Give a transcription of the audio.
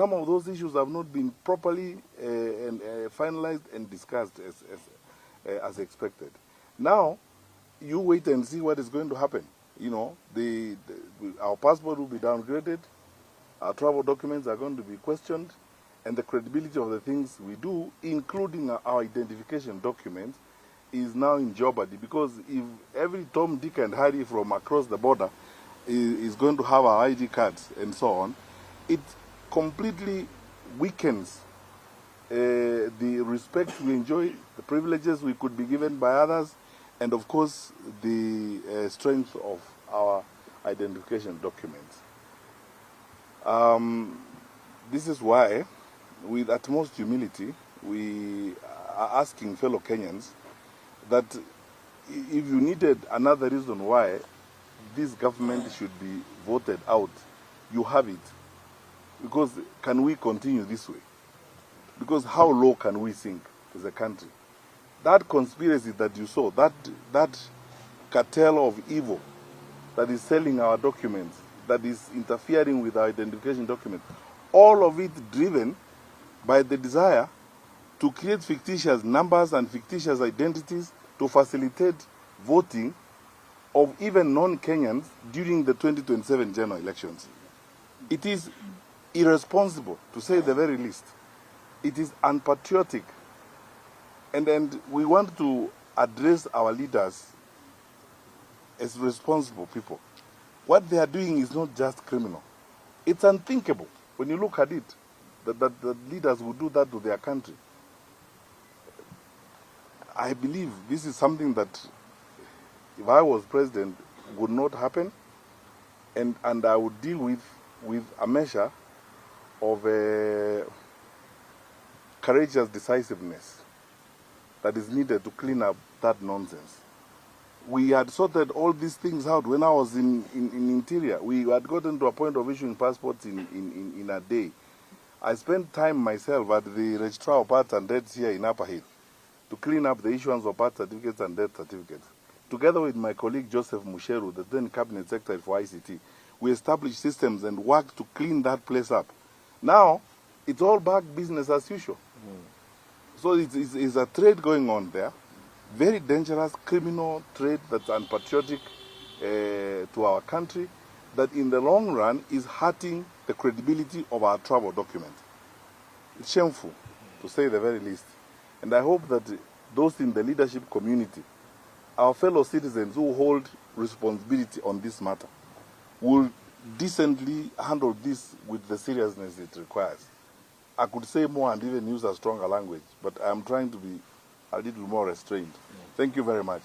some of those issues have not been properly finalized and discussed as expected. Now, you wait and see what is going to happen. You know, our passport will be downgraded, our travel documents are going to be questioned, and the credibility of the things we do, including our identification documents, is now in jeopardy. Because if every Tom, Dick, and Harry from across the border is going to have our ID cards and so on, it completely weakens the respect we enjoy, the privileges we could be given by others, and of course the strength of our identification documents. This is why, with utmost humility, we are asking fellow Kenyans that if you needed another reason why this government should be voted out, you have it. Because can we continue this way? Because how low can we sink as a country? That conspiracy that you saw, that cartel of evil that is selling our documents, that is interfering with our identification documents, all of it driven by the desire to create fictitious numbers and fictitious identities to facilitate voting of even non-Kenyans during the 2027 general elections. It is irresponsible, to say the very least. It is unpatriotic. And we want to address our leaders as responsible people. What they are doing is not just criminal. It's unthinkable when you look at it, that the leaders would do that to their country. I believe this is something that, if I was president, would not happen, and I would deal with a measure of courageous decisiveness that is needed to clean up that nonsense. We had sorted all these things out when I was in Interior. We had gotten to a point of issuing passports in a day. I spent time myself at the Registrar of Births and Deaths here in Upper Hill to clean up the issuance of birth certificates and death certificates. Together with my colleague Joseph Musheru, the then Cabinet Secretary for ICT, we established systems and worked to clean that place up. Now, it's all back business as usual. So it's a trade going on there, very dangerous criminal trade that's unpatriotic to our country, that in the long run is hurting the credibility of our travel document. It's shameful, to say the very least. And I hope that those in the leadership community, our fellow citizens who hold responsibility on this matter, will decently handle this with the seriousness it requires. I could say more and even use a stronger language, but I'm trying to be a little more restrained. Thank you very much.